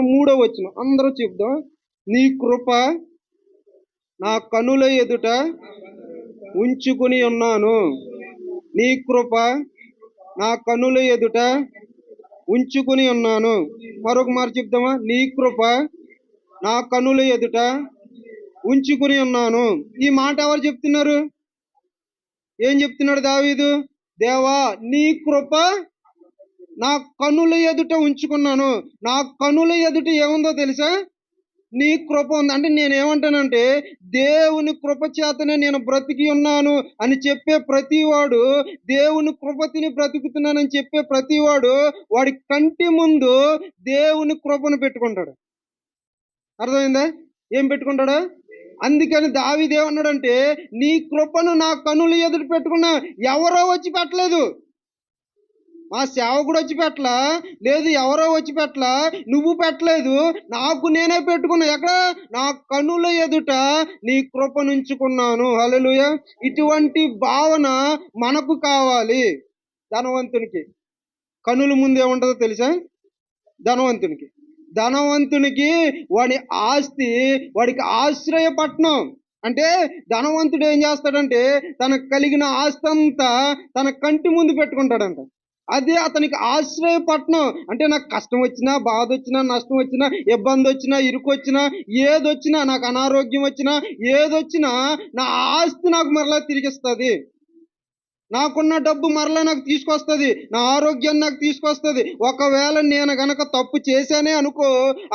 మూడవ వచనం అందరూ చెప్దాం. నీ కృప నా కనుల ఎదుట ఉంచుకుని ఉన్నాను. నీ కృప నా కనుల ఎదుట ఉంచుకుని ఉన్నాను. మరొక మాట చెప్దామా? నీ కృప నా కనుల ఎదుట ఉంచుకుని ఉన్నాను. ఈ మాట ఎవరు చెప్తున్నారు? ఏం చెప్తున్నాడు దావీదు? దేవా, నీ కృప నా కనుల ఎదుట ఉంచుకున్నాను. నా కనుల ఎదుట ఏముందో తెలుసా? నీ కృప ఉంది. అంటే నేనేమంటానంటే, దేవుని కృప చేతనే నేను బ్రతికి ఉన్నాను అని చెప్పే ప్రతివాడు, దేవుని కృప తిని బ్రతుకుతున్నానని చెప్పే ప్రతివాడు వాడి కంటి ముందు దేవుని కృపను పెట్టుకుంటాడు. అర్థమైందా? ఏం పెట్టుకుంటాడు? అందుకని దావీదు ఏమన్నాడంటే, నీ కృపను నా కనుల ఎదుట పెట్టుకున్నా. ఎవరో వచ్చి పెట్టలేదు, మా సేవకుడు వచ్చి పెట్టలా, లేదు ఎవరో వచ్చి పెట్టలా, నువ్వు పెట్టలేదు, నాకు నేనే పెట్టుకున్నా. ఎక్కడ? నా కనుల ఎదుట నీ కృపనుంచుకున్నాను. హల్లెలూయా. ఇటువంటి భావన మనకు కావాలి. ధనవంతునికి కనుల ముందు ఏముంటుందో తెలుసా? ధనవంతునికి వాడి ఆస్తి వాడికి ఆశ్రయపట్నం. అంటే ధనవంతుడు ఏం చేస్తాడంటే, తనకు కలిగిన ఆస్తి అంతా తన కంటి ముందు పెట్టుకుంటాడంట. అదే అతనికి ఆశ్రయపట్నం. అంటే నాకు కష్టం వచ్చినా, బాధ వచ్చినా, నష్టం వచ్చినా, ఇబ్బంది వచ్చినా, ఇరుకు వచ్చినా, ఏదొచ్చినా, నాకు అనారోగ్యం వచ్చినా, ఏదొచ్చినా నా ఆస్తి నాకు మరలా తిరిగిస్తుంది. నాకున్న డబ్బు మరలా నాకు తీసుకొస్తుంది. నా ఆరోగ్యాన్ని నాకు తీసుకొస్తుంది. ఒకవేళ నేను గనక తప్పు చేశానే అనుకో,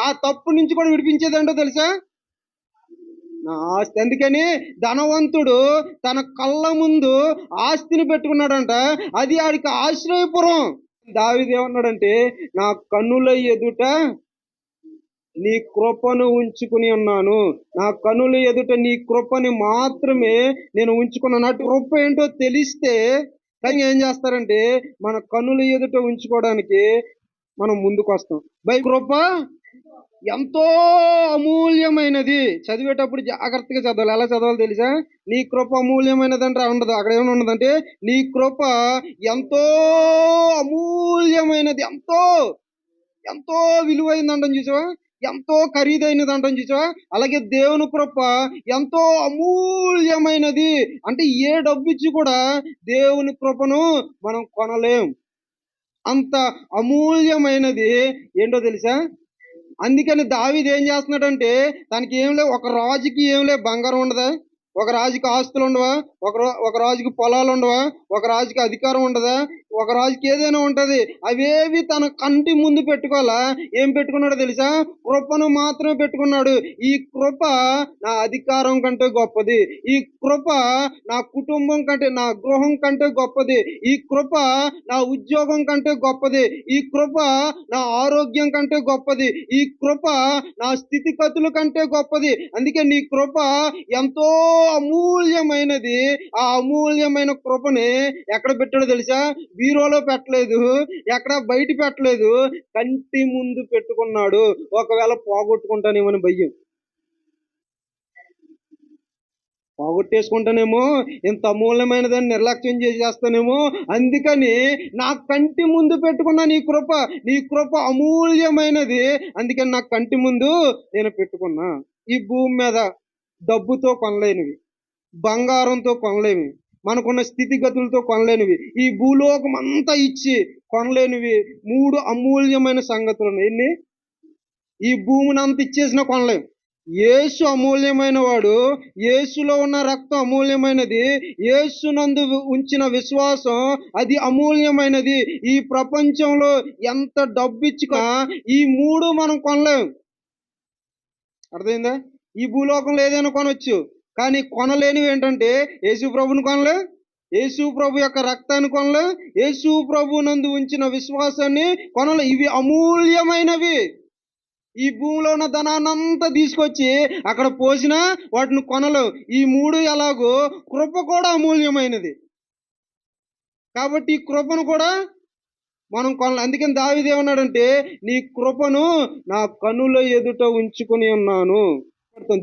ఆ తప్పు నుంచి కూడా విడిపించేదేంటో తెలుసా? నా ఆస్తి. అందుకని ధనవంతుడు తన కళ్ళ ముందు ఆస్తిని పెట్టుకున్నాడంట. అది ఆడికి ఆశ్రయపురం. దావీదు ఏమన్నాడంటే, నా కన్నుల ఎదుట నీ కృపను ఉంచుకుని ఉన్నాను. నా కనుల ఎదుట నీ కృపని మాత్రమే నేను ఉంచుకున్నాను. అటు కృప ఏంటో తెలిస్తే కానీ ఏం చేస్తారంటే, మన కనుల ఎదుట ఉంచుకోవడానికి మనం ముందుకు వస్తాం. కృప ఎంతో అమూల్యమైనది. చదివేటప్పుడు జాగ్రత్తగా చదవాలి. ఎలా చదవాలి తెలుసా? నీ కృప అమూల్యమైనది అంటే ఉండదు. అక్కడ ఏమైనా ఉండదంటే, నీ కృప ఎంతో అమూల్యమైనది, ఎంతో ఎంతో విలువైందంటాం చూసావా? ఎంతో ఖరీదైనది అంటాం చూసావా? అలాగే దేవుని కృప ఎంతో అమూల్యమైనది. అంటే ఏ డబ్బు ఇచ్చి కూడా దేవుని కృపను మనం కొనలేం. అంత అమూల్యమైనది ఏంటో తెలుసా? అందుకని దావీదు ఏం చేస్తున్నాడంటే, తనకి ఏం లేవు. ఒక రాజుకి ఏం లేవు, బంగారం ఉండదా? ఒక రాజుకి ఆస్తులు ఉండవా? ఒక రాజుకి పొలాలు ఉండవా? ఒక రాజుకి అధికారం ఉండదా? ఒక రాజుకి ఏదైనా ఉంటది. అవేవి తన కంటి ముందు పెట్టుకోవాలా? ఏం పెట్టుకున్నాడో తెలుసా? కృపను మాత్రమే పెట్టుకున్నాడు. ఈ కృప నా అధికారం కంటే గొప్పది. ఈ కృప నా కుటుంబం కంటే, నా గృహం కంటే గొప్పది. ఈ కృప నా ఉద్యోగం కంటే గొప్పది. ఈ కృప నా ఆరోగ్యం కంటే గొప్పది. ఈ కృప నా స్థితిగతుల కంటే గొప్పది. అందుకే నీ కృప ఎంతో అమూల్యమైనది. ఆ అమూల్యమైన కృపని ఎక్కడ పెట్టాడో తెలుసా? బీరోలో పెట్టలేదు, ఎక్కడ బయట పెట్టలేదు, కంటి ముందు పెట్టుకున్నాడు. ఒకవేళ పోగొట్టుకుంటానేమని భయం. పోగొట్టేసుకుంటానేమో, ఇంత అమూల్యమైనదని నిర్లక్ష్యం చేసేస్తానేమో. అందుకని నా కంటి ముందు పెట్టుకున్నా నీ కృప అమూల్యమైనది. అందుకని నా కంటి ముందు నేను పెట్టుకున్నా. ఈ భూమి మీద డబ్బుతో కొనలేనివి, బంగారంతో కొనలేనివి, మనకున్న స్థితిగతులతో కొనలేనివి, ఈ భూలోకం అంతా ఇచ్చి కొనలేనివి 3 అమూల్యమైన సంగతులు ఉన్నాయి. ఎన్ని? ఈ భూమిని అంత ఇచ్చేసినా కొనలేము. యేసు అమూల్యమైన వాడు. యేసులో ఉన్న రక్తం అమూల్యమైనది. యేసునందు ఉంచిన విశ్వాసం అది అమూల్యమైనది. ఈ ప్రపంచంలో ఎంత డబ్బు ఇచ్చుకున్నా ఈ 3 మనం కొనలేము. అర్థమైందా? ఈ భూలోకంలో ఏదైనా కొనొచ్చు, కానీ కొనలేనివి ఏంటంటే యేసు ప్రభుని కొనలే, యేసు ప్రభు యొక్క రక్తాన్ని కొనలే, యేసు ప్రభు నందు ఉంచిన విశ్వాసాన్ని కొనలే. ఇవి అమూల్యమైనవి. ఈ భూమిలో ఉన్న ధనాన్నంతా తీసుకొచ్చి అక్కడ పోసినా వాటిని కొనలేవు. ఈ 3 ఎలాగో కృప కూడా అమూల్యమైనది. కాబట్టి ఈ కృపను కూడా అందుకని దావీదు ఏమన్నాడంటే, నీ కృపను నా కనుల ఎదుట ఉంచుకొని ఉన్నాను.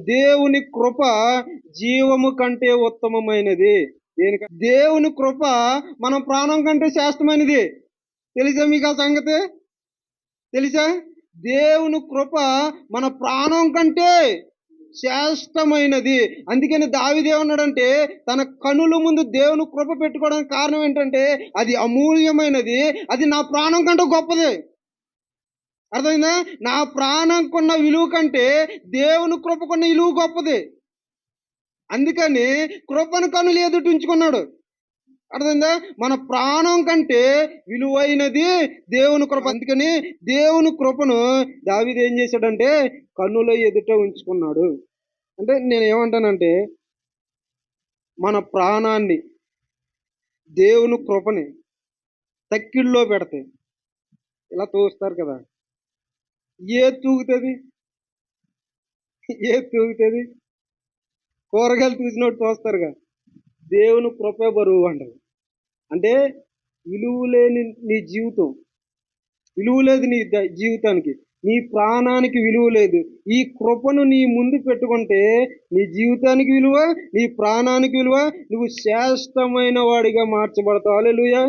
దేవుని కృప జీవము కంటే ఉత్తమమైనది. దేవుని కృప మన ప్రాణం కంటే శ్రేష్టమైనది. తెలుసా మీకు ఆ సంగతి? తెలుసా? దేవుని కృప మన ప్రాణం కంటే శ్రేష్టమైనది. అందుకని దావీదు ఏమన్నాడంటే, తన కనుల ముందు దేవుని కృప పెట్టుకోవడానికి కారణం ఏంటంటే, అది అమూల్యమైనది, అది నా ప్రాణం కంటే గొప్పది. అర్థమైందా? నా ప్రాణంకున్న విలువ కంటే దేవుని కృపకున్న విలువ గొప్పది. అందుకని కృపను కనుల ఎదుట ఉంచుకున్నాడు. అర్థమైందా? మన ప్రాణం కంటే విలువైనది దేవుని కృప. అందుకని దేవుని కృపను దావీదు ఏం చేశాడంటే కన్నుల ఎదుట ఉంచుకున్నాడు. అంటే నేను ఏమంటానంటే, మన ప్రాణాన్ని దేవుని కృపని తక్కిళ్ళలో పెడితే ఇలా తోస్తారు కదా, ఏది తూగుతుంది? కూరగాయలు చూసినట్టు తోస్తారుగా. దేవుని కృపే బరువు అంటారు. అంటే విలువ లేని నీ జీవితం, విలువ లేదు నీ జీవితానికి, నీ ప్రాణానికి విలువ లేదు. ఈ కృపను నీ ముందు పెట్టుకుంటే నీ జీవితానికి విలువ, నీ ప్రాణానికి విలువ, నువ్వు శ్రేష్టమైన వాడిగా మార్చబడతావు. హల్లెలూయా,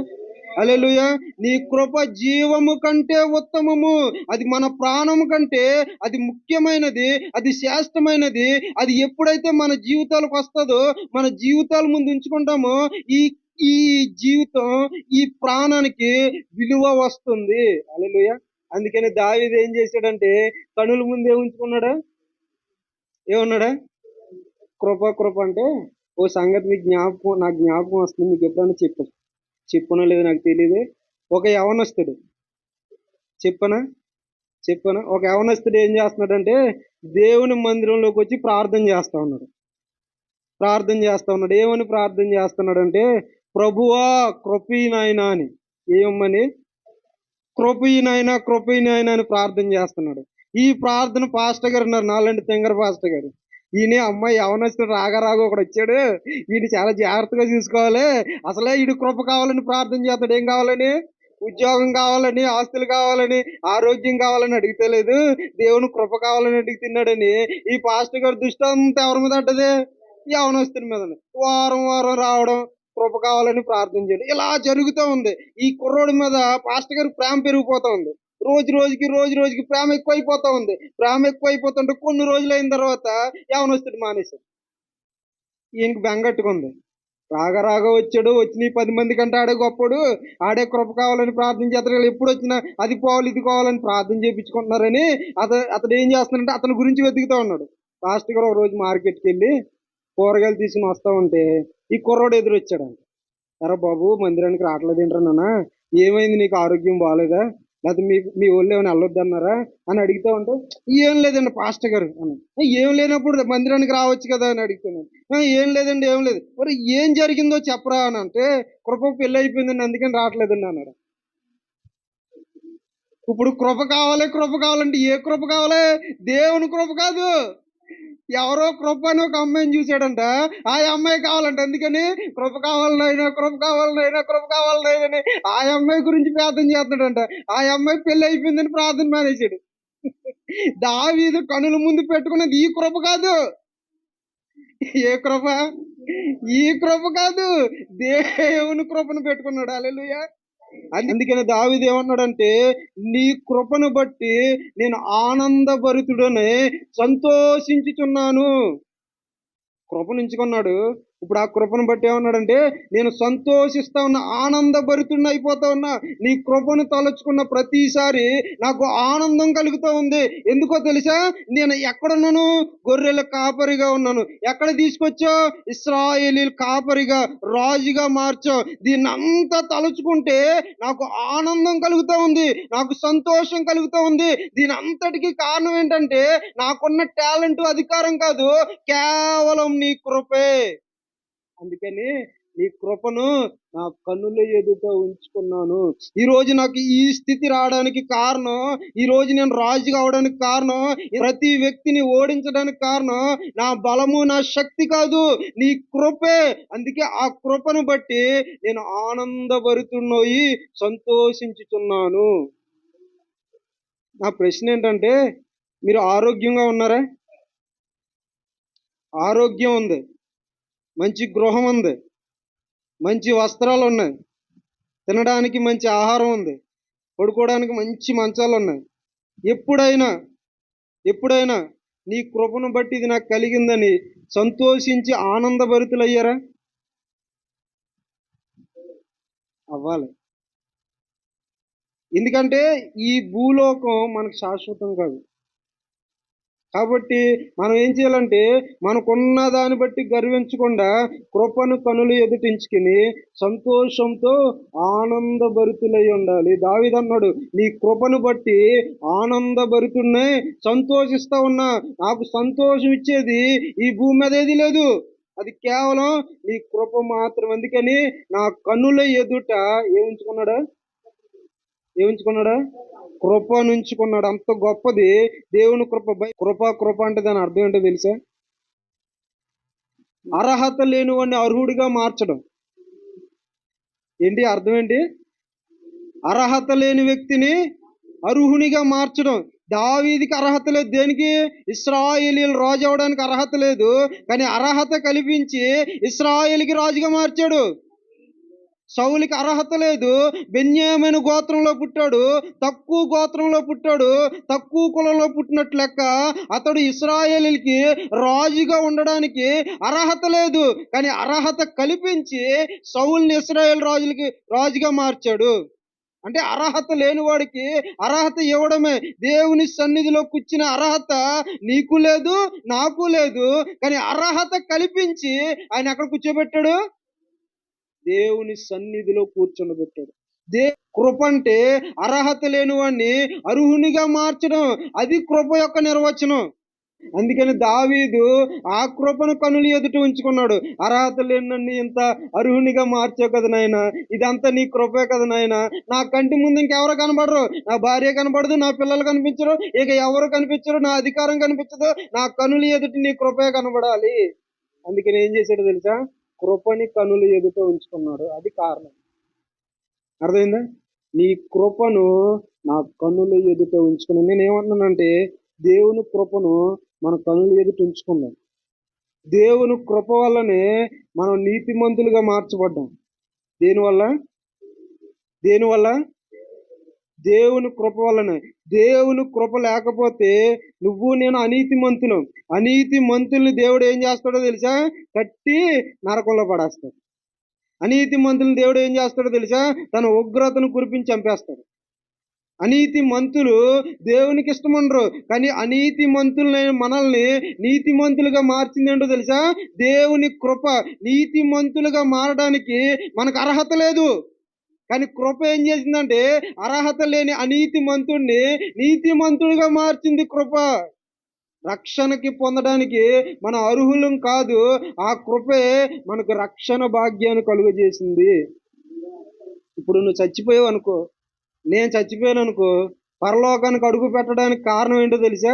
హల్లెలూయా. నీ కృప జీవము కంటే ఉత్తమము. అది మన ప్రాణము కంటే అది ముఖ్యమైనది, అది శ్రేష్టమైనది. అది ఎప్పుడైతే మన జీవితాలకు వస్తుందో, మన జీవితాల ముందు ఉంచుకుంటామో, ఈ ఈ జీవితం, ఈ ప్రాణానికి విలువ వస్తుంది. హల్లెలూయా. అందుకని దావీదు ఏం చేశాడంటే కనుల ముందే ఉంచుకున్నాడా? ఏమన్నాడా? కృప అంటే ఓ సంగతి మీకు నాకు జ్ఞాపకం వస్తుంది. మీకు ఎప్పుడైనా చెప్పనో లేదో నాకు తెలియదు. ఒక యవనస్తుడు, చెప్పనా ఒక యవనస్తుడు ఏం చేస్తున్నాడంటే దేవుని మందిరంలోకి వచ్చి ప్రార్థన చేస్తా ఉన్నాడు. ఏమని ప్రార్థన చేస్తున్నాడంటే, ప్రభువా కృపీనాయనా అని. ఏమని? కృపీనాయనా అని ప్రార్థన చేస్తున్నాడు. ఈ ప్రార్థన పాస్టర్ గారు ఉన్నారు, నాలంటి తెంగర పాస్టర్ గారు. ఈయన అమ్మాయి యవనస్తుడు రాగా ఒకడు వచ్చాడు, ఈయన చాలా జాగ్రత్తగా చూసుకోవాలి, అసలే ఈడు కృప కావాలని ప్రార్థన చేస్తాడు. ఏం కావాలని? ఉద్యోగం కావాలని, ఆస్తులు కావాలని, ఆరోగ్యం కావాలని అడిగితేలేదు, దేవుని కృప కావాలని అడుగుతున్నాడని ఈ పాస్టర్ గారి దృష్టి అంతా ఎవరి మీద అంటది? యవనస్తుని మీద. వారం రావడం, కృప కావాలని ప్రార్థన చేయడం, ఇలా జరుగుతూ ఉంది. ఈ కుర్రోడి మీద పాస్టర్ గారికి ప్రేమ పెరిగిపోతా ఉంది. రోజు రోజుకి ప్రేమ ఎక్కువైపోతా ఉంది. ప్రేమ ఎక్కువైపోతుంటే కొన్ని రోజులు అయిన తర్వాత యవనస్తుడు మానేశాడు. ఈయనకి బెంగట్టుకుంది. రాగా వచ్చాడు, వచ్చిన 10 మంది కంటే ఆడే గొప్పడు, ఆడే కృప కావాలని ప్రార్థన చేస్తాడు. ఎప్పుడు వచ్చినా అది పోవాలి ఇది కావాలని ప్రార్థన చేయించుకుంటున్నారని అతడు ఏం చేస్తున్నాడంటే అతని గురించి వెతుకుతూ ఉన్నాడు. పాస్టర్ గారు ఒక రోజు మార్కెట్కి వెళ్ళి కూరగాయలు తీసుకుని వస్తా ఉంటే ఈ కుర్రోడు ఎదురొచ్చాడంట. సరే బాబు, మందిరానికి రావట్లేదు ఏంట్రా నాన్న, ఏమైంది, నీకు ఆరోగ్యం బాగాలేదా, లేకపోతే మీ ఊళ్ళో ఏమైనా వెళ్ళొద్దన్నారా అని అడుగుతా ఉంటే, ఏం లేదండి పాస్టర్ గారు అని. ఏం లేనప్పుడు మందిరానికి రావచ్చు కదా అని అడుగుతున్నాను. ఏం లేదండి, ఏం లేదు. మరి ఏం జరిగిందో చెప్పరా అని అంటే, కృప పెళ్ళి అయిపోయిందండి అందుకని రావట్లేదండి అన్నాడు. ఇప్పుడు కృప కావాలంటే ఏ కృప కావాలి? దేవుని కృప కాదు. ఎవరో కృప అని ఒక అమ్మాయిని చూశాడంట, ఆ అమ్మాయి కావాలంట. అందుకని కృప కావాలనైనా ఆ అమ్మాయి గురించి ప్రార్థన చేస్తున్నాడంట. ఆ అమ్మాయి పెళ్లి అయిపోయిందని ప్రార్థన మానేశాడు. దావీదు కనుల ముందు పెట్టుకున్నది ఈ కృప కాదు. ఏ కృప? ఈ కృప కాదు, దేవుని కృపను పెట్టుకున్నాడు. హల్లెలూయా. అందుకని దావీదు ఏమన్నాడంటే, నీ కృపను బట్టి నేను ఆనందభరితుడనే సంతోషించుచున్నాను. కృపనుంచుకున్నాడు. ఇప్పుడు ఆ కృపను బట్టి ఏమన్నాడంటే, నేను సంతోషిస్తా ఉన్నా, ఆనందభరితుడిని అయిపోతా ఉన్నా. నీ కృపను తలుచుకున్న ప్రతిసారి నాకు ఆనందం కలుగుతూ ఉంది. ఎందుకో తెలుసా? నేను ఎక్కడున్నాను? గొర్రెల కాపరిగా ఉన్నాను. ఎక్కడ తీసుకొచ్చా? ఇశ్రాయేలీయుల కాపరిగా, రాజుగా మార్చావు. దీన్ని అంతా తలుచుకుంటే నాకు ఆనందం కలుగుతూ ఉంది, నాకు సంతోషం కలుగుతూ ఉంది. దీని అంతటికీ కారణం ఏంటంటే నాకున్న టాలెంట్, అధికారం కాదు, కేవలం నీ కృపే. అందుకని నీ కృపను నా కన్నుల ఎదుట ఉంచుకున్నాను. ఈ రోజు నాకు ఈ స్థితి రావడానికి కారణం, ఈ రోజు నేను రాజు కావడానికి కారణం, ప్రతి వ్యక్తిని ఓడించడానికి కారణం నా బలము నా శక్తి కాదు, నీ కృపే. అందుకే ఆ కృపను బట్టి నేను ఆనందభరితున్నోయి సంతోషించుచున్నాను. నా ప్రశ్న ఏంటంటే, మీరు ఆరోగ్యంగా ఉన్నారా? ఆరోగ్యం ఉంది, మంచి గృహం ఉంది, మంచి వస్త్రాలు ఉన్నాయి, తినడానికి మంచి ఆహారం ఉంది, పడుకోవడానికి మంచి మంచాలు ఉన్నాయి. ఎప్పుడైనా నీ కృపను బట్టి ఇది నాకు కలిగిందని సంతోషించి ఆనందభరితులయ్యారా? అవ్వాలి. ఎందుకంటే ఈ భూలోకం మనకు శాశ్వతం కాదు. కాబట్టి మనం ఏం చేయాలంటే, మనకున్న దాన్ని బట్టి గర్వించకుండా కృపను కనులు ఎదుటించుకుని సంతోషంతో ఆనందభరితులై ఉండాలి. దావీదన్నాడు, నీ కృపను బట్టి ఆనందభరితున్నే సంతోషిస్తా ఉన్నా. నాకు సంతోషం ఇచ్చేది ఈ భూమి మీద ఏది లేదు, అది కేవలం నీ కృప మాత్రం. అందుకని నా కన్నుల ఎదుట ఏముంచుకున్నాడా? కృప నుంచుకున్నాడు. అంత గొప్పది దేవుని కృప. కృప అంటే దాని అర్థం ఏంటో తెలుసా? అర్హత లేని వాడిని అర్హుడిగా మార్చడం. ఏంటి అర్థం ఏంటి? అర్హత లేని వ్యక్తిని అర్హునిగా మార్చడం. దావీదికి అర్హత లేదు. దేనికి? ఇశ్రాయేలీయులు రాజు అవడానికి అర్హత లేదు, కానీ అర్హత కల్పించి ఇశ్రాయేలుకి రాజుగా మార్చాడు. సౌలుకి అర్హత లేదు, బెన్యామీను గోత్రంలో పుట్టాడు, తక్కువ గోత్రంలో పుట్టాడు, తక్కువ కులంలో పుట్టినట్లు లెక్క. అతడు ఇశ్రాయేలీయులకి రాజుగా ఉండడానికి అర్హత లేదు, కానీ అర్హత కల్పించి సౌలుని ఇశ్రాయేల్ రాజుగా మార్చాడు. అంటే అర్హత లేని వాడికి అర్హత ఇవ్వడమే. దేవుని సన్నిధిలో కూర్చున్న అర్హత నీకు లేదు, నాకు లేదు, కానీ అర్హత కల్పించి ఆయన ఎక్కడ కూర్చోబెట్టాడు? దేవుని సన్నిధిలో కూర్చొనబెట్టాడు. కృప అంటే అర్హత లేని వాడిని అర్హునిగా మార్చడం. అది కృప యొక్క నిర్వచనం. అందుకని దావీదు ఆ కృపను కనులు ఎదుట ఉంచుకున్నాడు. అర్హత లేని నన్ను ఇంత అర్హునిగా మార్చావు కదా నాయన, ఇదంతా నీ కృపే కదా నాయన. నా కంటి ముందు ఇంకెవరు కనబడరు, నా భార్య కనబడదు, నా పిల్లలు కనిపించరు, ఇక ఎవరు కనిపించరు, నా అధికారం కనిపించదు, నా కనులు ఎదుట నీ కృపే కనబడాలి. అందుకని ఏం చేశాడో తెలుసా? కృపని కనులు ఎదుట ఉంచుకున్నాడు. అది కారణం. అర్థమైందా? నీ కృపను నా కన్నుల ఎదుట ఉంచుకున్నాను. నేనేమంటున్నానంటే, దేవుని కృపను మన కన్నుల ఎదుట ఉంచుకున్నాం. దేవుని కృప వల్లనే మనం నీతిమంతులుగా మార్చబడ్డాం. దేనివల్ల? దేవుని కృప వల్లనే. దేవుని కృప లేకపోతే నువ్వు నేను అనీతి మంతుల్ని దేవుడు ఏం చేస్తాడో తెలుసా? కట్టి నరకంలో పడేస్తాడు. అనీతి మంతుల్ని దేవుడు ఏం చేస్తాడో తెలుసా? తన ఉగ్రతను కురిపించి చంపేస్తాడు. అనీతి మంతులు దేవునికి ఇష్టముండరు, కానీ అనీతి మంతులైన మనల్ని నీతి మంతులుగా మార్చింది ఏంటో తెలుసా? దేవుని కృప. నీతి మంతులుగా మారడానికి మనకు అర్హత లేదు, కానీ కృప ఏం చేసిందంటే అర్హత లేని అనీతి మంతుడిని నీతి మంతుడిగా మార్చింది కృప. రక్షణకి పొందడానికి మన అర్హులం కాదు, ఆ కృపే మనకు రక్షణ భాగ్యాన్ని కలుగజేసింది. ఇప్పుడు నువ్వు చచ్చిపోయావు అనుకో, నేను చచ్చిపోయాను అనుకో, పరలోకానికి అడుగు పెట్టడానికి కారణం ఏంటో తెలుసా?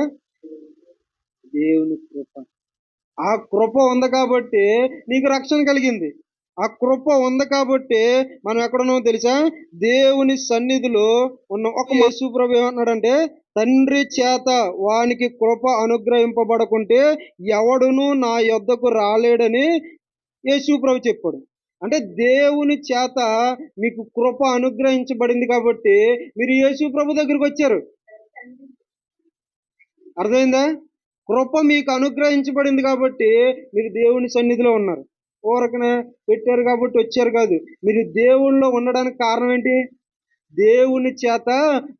దేవుని కృప. ఆ కృప ఉంది కాబట్టి నీకు రక్షణ కలిగింది. ఆ కృప ఉంది కాబట్టి మనం ఎక్కడున్నామో తెలుసా? దేవుని సన్నిధిలో ఉన్న ఒక యేసు ప్రభు ఏమన్నాడంటే, తండ్రి చేత వానికి కృప అనుగ్రహింపబడకుంటే ఎవడును నా యొద్దకు రాలేడని యేసు ప్రభు చెప్పాడు. అంటే దేవుని చేత మీకు కృప అనుగ్రహించబడింది కాబట్టి మీరు యేసు ప్రభు దగ్గరికి వచ్చారు. అర్థమైందా? కృప మీకు అనుగ్రహించబడింది కాబట్టి మీరు దేవుని సన్నిధిలో ఉన్నారు. ఊరకనే పెట్టారు కాబట్టి వచ్చారు కాదు. మీరు దేవుళ్ళో ఉండడానికి కారణం ఏంటి? దేవుని చేత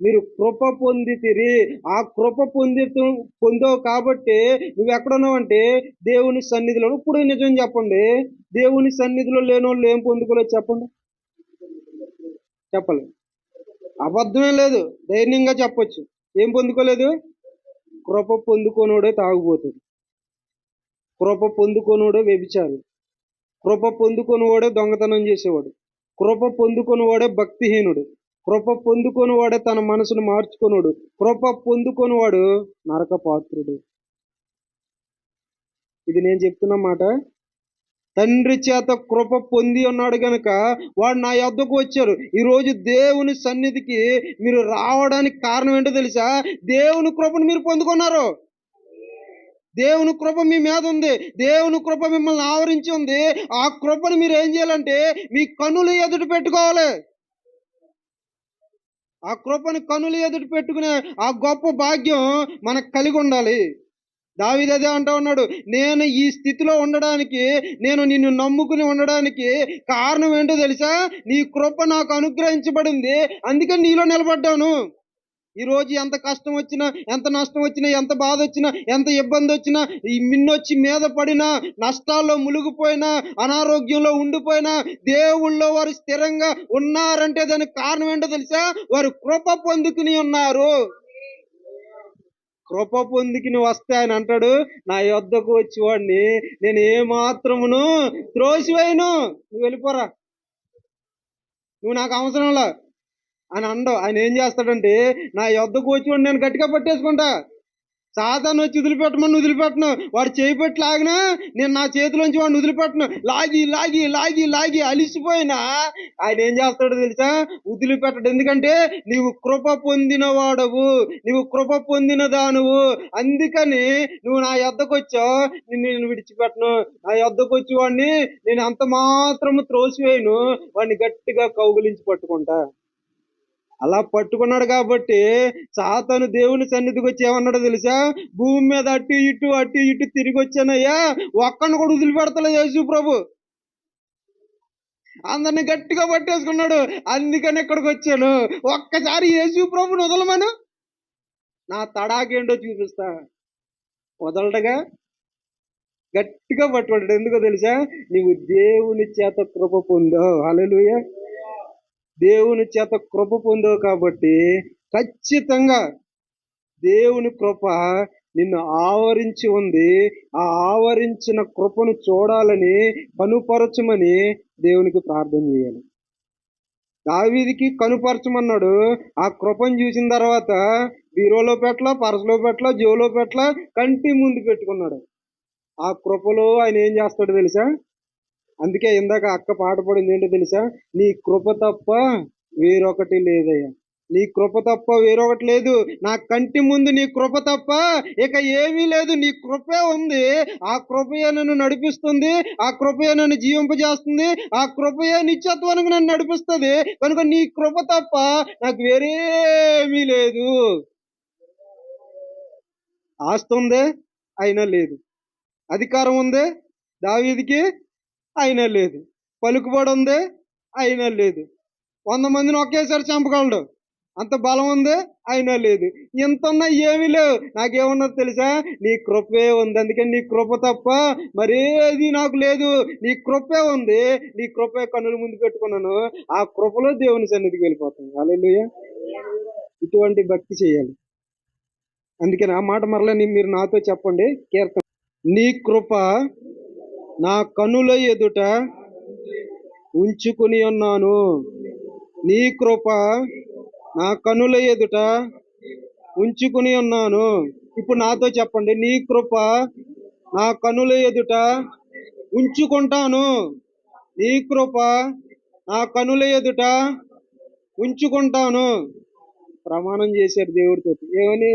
మీరు కృప పొందితిరి. ఆ కృప పొందావు కాబట్టి నువ్వు ఎక్కడున్నావంటే దేవుని సన్నిధిలో. ఇప్పుడు నిజం చెప్పండి, దేవుని సన్నిధిలో లేని వాళ్ళు ఏం పొందుకోలేదు చెప్పండి? చెప్పలేదు. అబద్ధమే లేదు, ధైర్యంగా చెప్పొచ్చు. ఏం పొందుకోలేదు? కృప పొందుకోనోడే తాగుబోతుడు, కృప పొందుకోనోడే వ్యభిచారి, కృప పొందుకొని వాడే దొంగతనం చేసేవాడు. కృప పొందుకొని వాడే భక్తిహీనుడు. కృప పొందుకొని వాడే తన మనసును మార్చుకున్నాడు. కృప పొందుకొని వాడు నరకపాత్రుడు. ఇది నేను చెప్తున్న మాట. తండ్రి చేత కృప పొంది ఉన్నాడు గనుక వాడు నా యొద్దకు వచ్చారు. ఈరోజు దేవుని సన్నిధికి మీరు రావడానికి కారణం ఏంటో తెలుసా? దేవుని కృపను మీరు పొందుకున్నారు. దేవుని కృప మీ మీద ఉంది. దేవుని కృప మిమ్మల్ని ఆవరించి ఉంది. ఆ కృపను మీరు ఏం చేయాలంటే మీ కన్నులు ఎదుట పెట్టుకోవాలి. ఆ కృపను కన్నులు ఎదుట పెట్టుకునే ఆ గొప్ప భాగ్యం మనకు కలిగి ఉండాలి. దావీదు అదే అంటూ ఉన్నాడు, నేను ఈ స్థితిలో ఉండడానికి, నేను నిన్ను నమ్ముకుని ఉండడానికి కారణం ఏంటో తెలుసా? నీ కృప నాకు అనుగ్రహించబడింది, అందుకని నీలో నిలబడ్డాను. ఈరోజు ఎంత కష్టం వచ్చినా, ఎంత నష్టం వచ్చినా, ఎంత బాధ వచ్చినా, ఎంత ఇబ్బంది వచ్చినా, ఈ మిన్నొచ్చి మీద పడినా, నష్టాల్లో మునిగిపోయినా, అనారోగ్యంలో ఉండిపోయినా, దేవుళ్ళో వారు స్థిరంగా ఉన్నారంటే దానికి కారణం ఏంటో తెలుసా? వారు కృప పొందుకుని ఉన్నారు. కృప పొందుకుని వస్తే ఆయన అంటాడు, నా యొద్దకు వచ్చి వాడిని నేను ఏమాత్రమును త్రోసివేయను. నువ్వు వెళ్ళిపోరా, నువ్వు నాకు అవసరంలా అని అండవు. ఆయన ఏం చేస్తాడంటే నా యొద్దకు వచ్చి నేను గట్టిగా పట్టేసుకుంటా. సాతాను వచ్చి వదిలిపెట్టమని వదిలిపెట్టను. వాడు చేయి పెట్టి లాగినా నేను నా చేతిలోంచి వాడిని వదిలిపెట్టను. లాగి లాగి లాగి లాగి అలిసిపోయినా ఆయన ఏం చేస్తాడో తెలుసా? వదిలిపెట్టడు. ఎందుకంటే నీవు కృప పొందిన వాడవు, నీవు కృప పొందిన దానువు. అందుకని నువ్వు నా యొద్దకు వచ్చావు, నేను విడిచిపెట్టను. నా యొద్దకు వచ్చి వాడిని నేను అంత మాత్రము త్రోసివేయను. వాడిని గట్టిగా కౌగిలించి పట్టుకుంటా. అలా పట్టుకున్నాడు కాబట్టి సాతాను దేవుని సన్నిధికి వచ్చి ఏమన్నాడో తెలుసా? భూమి మీద అటు ఇటు తిరిగి వచ్చానయ్యా, ఒక్కడిని కూడా వదిలిపెడతలేదు యేసు ప్రభు. అందరిని గట్టిగా పట్టేసుకున్నాడు. అందుకని ఇక్కడికి వచ్చాను. ఒక్కసారి యేసు ప్రభుని వదలమను, నా తడాకేంటో చూపిస్తా. వదలటగా గట్టిగా పట్టుకుంటాడు. ఎందుకో తెలుసా? నీవు దేవుని చేత కృప పొందావు. హల్లెలూయా. దేవుని చేత కృప పొందావు కాబట్టి ఖచ్చితంగా దేవుని కృప నిన్ను ఆవరించి ఉంది. ఆ ఆవరించిన కృపను చూడాలని, కనుపరచమని దేవునికి ప్రార్థన చేయాలి. దావీదుకి కనుపరచమన్నాడు. ఆ కృపను చూసిన తర్వాత బీరోలో పెట్టలా, పరసలో పెట్టలా, జోలో పెట్టలా, కంటి ముందు పెట్టుకున్నాడు. ఆ కృపలో ఆయన ఏం చేస్తాడో తెలుసా? అందుకే ఇందాక అక్క పాట పడింది ఏంటో తెలుసా? నీ కృప తప్ప వేరొకటి లేదయ్యా, నీ కృప తప్ప వేరొకటి లేదు. నా కంటి ముందు నీ కృప తప్ప ఇక ఏమీ లేదు. నీ కృపే ఉంది. ఆ కృపయే నన్ను నడిపిస్తుంది. ఆ కృపయే నన్ను జీవింపజేస్తుంది. ఆ కృపయే నిత్యత్వానికి నన్ను నడిపిస్తుంది. కనుక నీ కృప తప్ప నాకు వేరేమీ లేదు. ఆస్తి ఉందే, అయినా లేదు. అధికారం ఉందే దావీదుకి, అయినా లేదు. పలుకుబడి ఉంది, అయినా లేదు. 100 మందిని ఒకేసారి చంపగలడు, అంత బలం ఉంది, అయినా లేదు. ఇంత ఉన్నా ఏమీ లేవు. నాకేమన్నది తెలుసా? నీ కృపే ఉంది. అందుకని నీ కృప తప్ప మరేది నాకు లేదు. నీ కృపే ఉంది. నీ కృపే కన్నుల ముందు పెట్టుకున్నాను. ఆ కృపలో దేవుని సన్నిధికి వెళ్ళిపోతాను. హల్లెలూయా. ఇటువంటి భక్తి చేయాలి. అందుకని ఆ మాట మరలా మీరు నాతో చెప్పండి. కీర్తన, నీ కృప నా కన్నుల ఎదుట ఉంచుకుని ఉన్నాను. నీ కృప నా కన్నుల ఎదుట ఉంచుకుని ఉన్నాను. ఇప్పుడు నాతో చెప్పండి. నీ కృప నా కన్నుల ఎదుట ఉంచుకుంటాను. నీ కృప నా కన్నుల ఎదుట ఉంచుకుంటాను. ప్రమాణం చేశారు దేవుడితో. ఏమని?